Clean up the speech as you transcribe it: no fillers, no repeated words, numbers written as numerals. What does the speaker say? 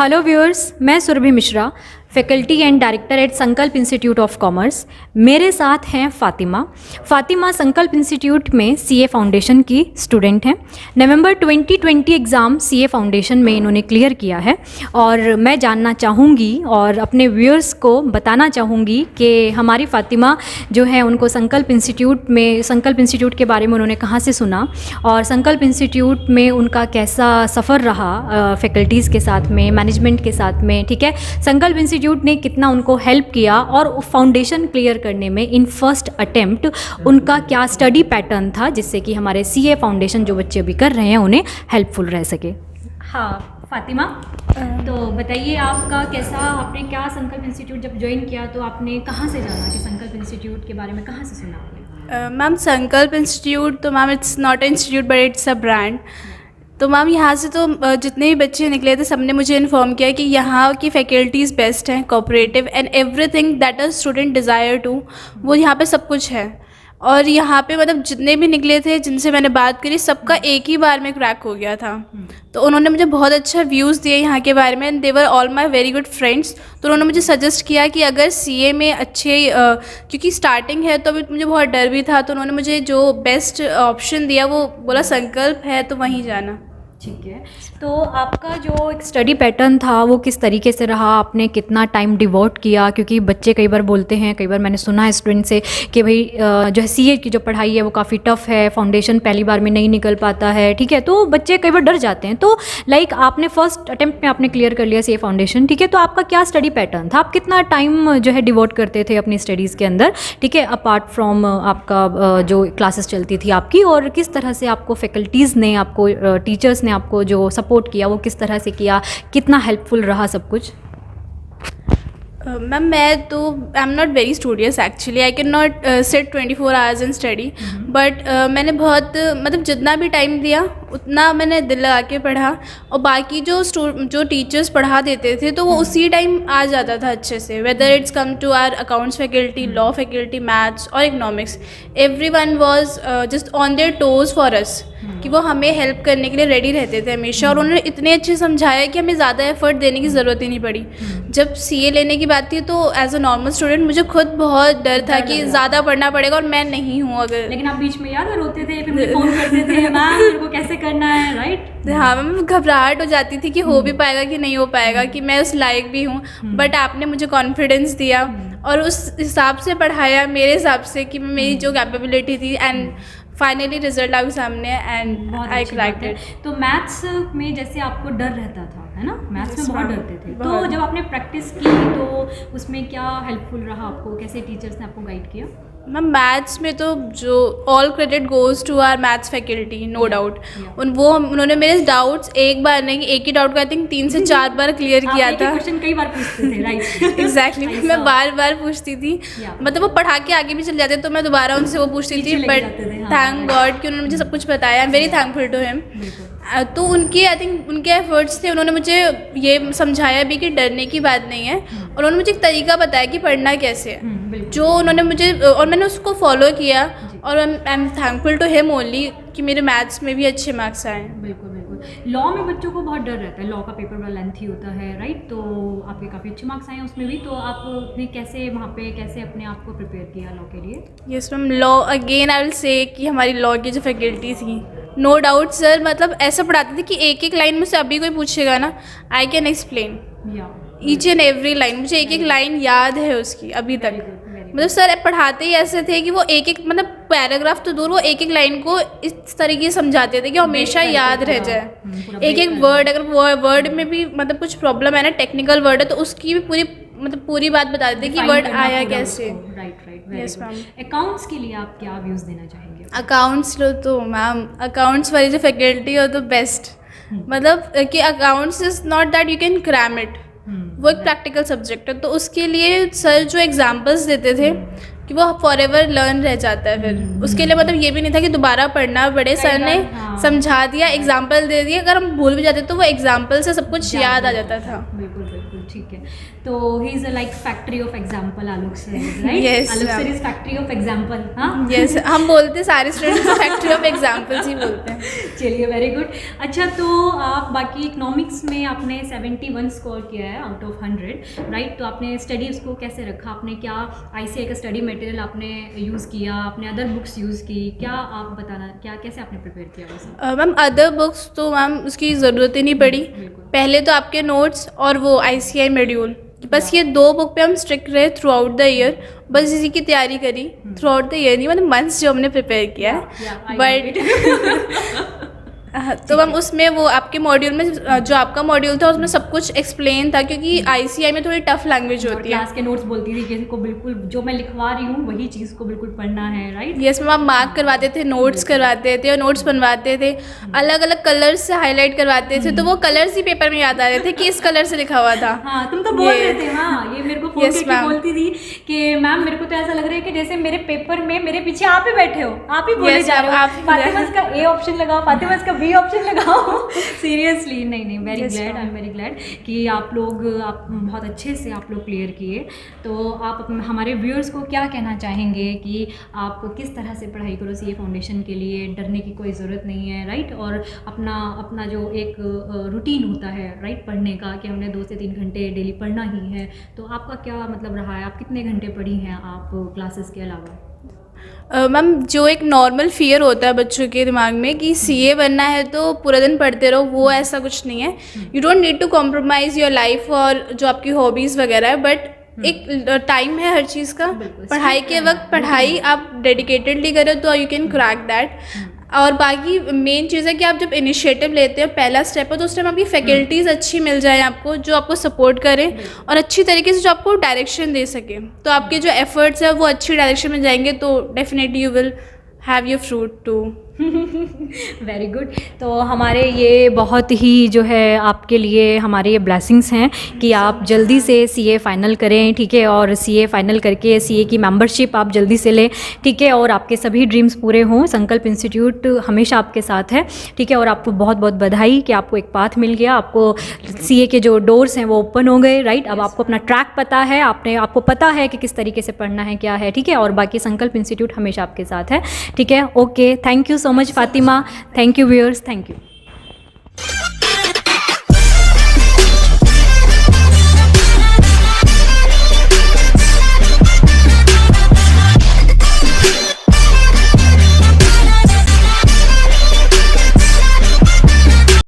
Hello viewers, मैं Surabhi Mishra, faculty and director at Sankalp institute of commerce. मेरे साथ हैं फ़ातिमा संकल्प इंस्टीट्यूट में सीए फाउंडेशन की स्टूडेंट हैं। नवंबर 2020 एग्ज़ाम सीए फाउंडेशन में इन्होंने क्लियर किया है और मैं जानना चाहूँगी और अपने व्यूअर्स को बताना चाहूँगी कि हमारी फ़ातिमा जो है उनको संकल्प इंस्टीट्यूट के बारे में उन्होंने कहाँ से सुना और संकल्प इंस्टीट्यूट में उनका कैसा सफ़र रहा फैकल्टीज़ के साथ में, मैनेजमेंट के साथ में। ठीक है, संकल्प इंस्टीट्यूट ने कितना उनको हेल्प किया और फाउंडेशन क्लियर करने में इन फर्स्ट अटेम्प्ट उनका क्या स्टडी पैटर्न था जिससे कि हमारे सीए फाउंडेशन जो बच्चे अभी कर रहे हैं उन्हें हेल्पफुल रह सके। हाँ फ़ातिमा, तो बताइए आपका कैसा, आपने क्या संकल्प इंस्टीट्यूट जब ज्वाइन किया तो आपने कहाँ से जाना कि संकल्प इंस्टीट्यूट के बारे में कहाँ से सुना आपने? मैम संकल्प इंस्टीट्यूट तो ma'am it's not an institute but it's a brand. तो मैम यहाँ से तो जितने भी बच्चे निकले थे सबने मुझे इन्फॉर्म किया कि यहाँ की फैकल्टीज़ बेस्ट हैं, cooperative and everything that a student desire to, वो यहाँ पे सब कुछ है। और यहाँ पे मतलब जितने भी निकले थे जिनसे मैंने बात करी सबका एक ही बार में क्रैक हो गया था। तो उन्होंने मुझे बहुत अच्छा व्यूज़ दिए यहाँ के बारे में and they were all my very good friends. तो उन्होंने मुझे सजेस्ट किया कि अगर सीए में अच्छे क्योंकि स्टार्टिंग है तो अभी मुझे बहुत डर भी था, तो उन्होंने मुझे जो बेस्ट ऑप्शन दिया वो बोला संकल्प है तो वहीं जाना। ठीक है, तो आपका जो एक स्टडी पैटर्न था वो किस तरीके से रहा, आपने कितना टाइम डिवोट किया? क्योंकि बच्चे कई बार बोलते हैं, कई बार मैंने सुना है स्टूडेंट से कि भाई जो है सीए की जो पढ़ाई है वो काफ़ी टफ है, फाउंडेशन पहली बार में नहीं निकल पाता है। ठीक है, तो बच्चे कई बार डर जाते हैं। तो लाइक आपने फर्स्ट अटेम्प्ट में आपने क्लियर कर लिया सीए फाउंडेशन, ठीक है, तो आपका क्या स्टडी पैटर्न था? आप कितना टाइम जो है डिवोट करते थे अपनी स्टडीज़ के अंदर, ठीक है, अपार्ट फ्रॉम आपका जो क्लासेस चलती थी आपकी, और किस तरह से आपको फैकल्टीज़ ने, आपको टीचर्स ने आपको जो सपोर्ट किया वो किस तरह से किया, कितना हेल्पफुल रहा सब कुछ? मैम मैं तो I am not very studious actually, I can not sit 24 hours in study, but मैंने बहुत मतलब जितना भी टाइम दिया उतना मैंने दिल लगा के पढ़ा। और बाकी जो टीचर्स पढ़ा देते थे तो वो उसी टाइम आ जाता था अच्छे से, whether it's come to our accounts faculty, law faculty, maths और economics, everyone was just on their toes for us, कि वो हमें हेल्प करने के लिए रेडी रहते थे हमेशा। और उन्होंने इतने अच्छे समझाया कि हमें ज़्यादा एफर्ट देने की ज़रूरत ही नहीं पड़ी। जब सीए लेने की बात थी तो एज अ नॉर्मल स्टूडेंट मुझे खुद बहुत डर था कि ज़्यादा पढ़ना पड़ेगा और मैं नहीं हूँ अगर। लेकिन आप बीच में याद रोते थे, फिर मुझे फ़ोन करते थे, मैम मेरे को कैसे करना है, राइट? हाँ मैम, घबराहट हो जाती थी कि हो भी पाएगा कि नहीं हो पाएगा, कि मैं उस लायक भी हूँ। बट आपने मुझे कॉन्फिडेंस दिया और उस हिसाब से पढ़ाया, मेरे हिसाब से कि मेरी जो कैपेबिलिटी थी, एंड फाइनली रिजल्ट आ सामने एंड आई क्रैक्ड इट। तो मैथ्स में जैसे आपको डर रहता था, है ना, मैथ्स में बहुत डरते थे, तो जब आपने प्रैक्टिस की तो उसमें क्या हेल्पफुल रहा आपको, कैसे टीचर्स ने आपको गाइड किया? मैम मैथ्स में तो जो all credit goes to our maths faculty, no doubt. उन्होंने मेरे डाउट्स एक बार नहीं, एक ही डाउट का आई थिंक 3 से 4 बार क्लियर किया था। क्वेश्चन कई बार पूछते थे, राइट? एग्जैक्टली, मैं बार बार पूछती थी, मतलब वो पढ़ा के आगे भी चल जाते तो मैं दोबारा उनसे वो पूछती थी। बट थैंक गॉड कि उन्होंने मुझे सब कुछ बताया, I am very thankful to him. तो उनकी आई थिंक उनके एफर्ट्स थे, उन्होंने मुझे ये समझाया भी कि डरने की बात नहीं है, और उन्होंने मुझे एक तरीका बताया कि पढ़ना कैसे है, जो उन्होंने मुझे, और मैंने उसको फॉलो किया। और I am thankful to him only कि मेरे मैथ्स में भी अच्छे मार्क्स आए। बिल्कुल बिल्कुल। लॉ में बच्चों को बहुत डर रहता है, लॉ का पेपर बड़ा लेंथी होता है, राइट? तो आपके काफ़ी अच्छे मार्क्स आए हैं उसमें भी, तो आपने कैसे वहाँ पे कैसे अपने आप को प्रिपेयर किया लॉ के लिए? Yes ma'am, law again I will say कि हमारी लॉ की जो फैकल्टी थी, नो डाउट सर, मतलब ऐसा पढ़ाते थे कि एक एक लाइन मुझसे अभी कोई पूछेगा ना, I can explain each and every line, मुझे एक एक लाइन याद है उसकी अभी तक। मतलब सर पढ़ाते ही ऐसे थे कि वो एक एक, मतलब पैराग्राफ तो दूर, वो एक एक लाइन को इस तरीके से समझाते थे कि हमेशा याद रह जाए। एक एक वर्ड, अगर वर्ड में भी मतलब कुछ प्रॉब्लम है ना, टेक्निकल वर्ड है, तो उसकी भी पूरी बात बता देते कि वर्ड आया कैसे। राइट। Yes ma'am. अकाउंट्स के लिए आप क्या व्यूज़ देना चाहेंगे? अकाउंट्स लो तो मैम, अकाउंट्स वाली जो फैकल्टी हो तो बेस्ट, मतलब कि accounts is not that you can cram it, वो एक प्रैक्टिकल सब्जेक्ट है। तो उसके लिए सर जो एग्जाम्पल्स देते थे कि वो फॉर एवर लर्न रह जाता है, फिर उसके लिए मतलब ये भी नहीं था कि दोबारा पढ़ना पड़े, सर ने समझा दिया, एग्जाम्पल दे दिए, अगर हम भूल भी जाते तो वो एग्जाम्पल से सब कुछ याद आ जाता था। बिल्कुल बिल्कुल, ठीक है। तो he is like factory of example, Alok sir, right? Yes, Alok sir is factory of example. हाँ, यस, हम बोलते सारे स्टूडेंट्स को फैक्ट्री ऑफ एग्जाम्पल्स ही बोलते हैं। चलिए वेरी गुड। अच्छा, तो आप बाकी इकोनॉमिक्स में आपने 71 स्कोर किया है आउट ऑफ 100, राइट? तो आपने स्टडी उसको कैसे रखा? आपने क्या ICAI का स्टडी मटेरियल आपने यूज़ किया? आपने अदर बुक्स यूज़ की? क्या आप बताना, क्या कैसे आपने प्रिपेयर किया वो सब? मैम अदर बुक्स तो मैम उसकी ज़रूरत ही नहीं पड़ी। बिल्कुल। पहले तो आपके नोट्स और वो ICAI मॉड्यूल, बस ये 2 बुक पे हम स्ट्रिक्ट रहे थ्रू आउट द ईयर। बस इसी की तैयारी करी थ्रू आउट द ईयर, नहीं मतलब मंथ्स जो हमने प्रिपेयर किया है। बट तो मैम उसमें वो आपके मॉड्यूल में जो आपका मॉड्यूल था उसमें सब कुछ एक्सप्लेन था, क्योंकि ICAI में थोड़ी टफ लैंग्वेज और होती है। क्लास के नोट्स बोलती थी कि इनको बिल्कुल जो मैं लिखवा रही हूँ वही चीज़ को बिल्कुल पढ़ना है, राइट? यस मैम, आप मार्क करवाते थे, नोट्स करवाते थे और नोट्स बनवाते थे, अलग अलग कलर्स से हाईलाइट करवाते थे, तो वो कलर्स ही पेपर में याद आ रहे थे कि इस कलर से लिखा हुआ था। हाँ, तुम तो बोल रहे थे, हाँ, ये मेरे को फोन Yes, करके ma'am. बोलती थी कि मैम मेरे को तो ऐसा लग रहा है कि जैसे मेरे पेपर में मेरे पीछे आप ही बैठे हो, आप ही बोले Yes, जा रहे हो, आप ही फातिमा का A ऑप्शन लगाओ, फातिमा का B ऑप्शन लगाओ। सीरियसली, नहीं, very Yes, glad, ma'am. I am very glad कि आप बहुत अच्छे से आप लोग क्लियर किए। तो आप हमारे व्यूअर्स को क्या कहना चाहेंगे कि आप किस तरह से पढ़ाई करो CA फाउंडेशन के लिए? डरने की कोई ज़रूरत नहीं है, राइट? और अपना जो एक रूटीन होता है, राइट, पढ़ने का, कि हमने 2 से 3 घंटे डेली पढ़ना ही है, तो आपका क्या मतलब रहा है? आप कितने घंटे पढ़ी हैं आप क्लासेस के अलावा? मैम जो एक नॉर्मल फियर होता है बच्चों के दिमाग में कि CA बनना है तो पूरा दिन पढ़ते रहो, वो ऐसा कुछ नहीं है। You don't need to compromise your life और जो आपकी हॉबीज़ वगैरह है, बट एक टाइम है हर चीज़ का। पढ़ाई के वक्त पढ़ाई आप डेडिकेटेडली करो तो यू कैन क्रैक दैट। और बाकी मेन चीज़ है कि आप जब इनिशिएटिव लेते हो, पहला स्टेप है, तो उस टाइम आपकी फैकल्टीज़ अच्छी मिल जाए आपको, जो आपको सपोर्ट करें और अच्छी तरीके से जो आपको डायरेक्शन दे सके, तो आपके जो एफर्ट्स है वो अच्छी डायरेक्शन में जाएंगे, तो definitely you will have your fruit too. Very good. तो हमारे ये बहुत ही जो है आपके लिए हमारे ये ब्लेसिंग्स हैं कि आप जल्दी से CA फाइनल करें, ठीक है? और CA फाइनल करके CA की मेंबरशिप आप जल्दी से लें, ठीक है? और आपके सभी ड्रीम्स पूरे हों। संकल्प इंस्टीट्यूट हमेशा आपके साथ है, ठीक है? और आपको बहुत बहुत बधाई कि आपको एक पाथ मिल गया, आपको CA के जो डोर्स हैं वो ओपन हो गए, राइट? अब आपको अपना ट्रैक पता है, आपको पता है कि किस तरीके से पढ़ना है, क्या है, ठीक है? और बाकी संकल्प इंस्टीट्यूट हमेशा आपके साथ है, ठीक है? Okay, thank you so much Fatima, thank you viewers, thank you.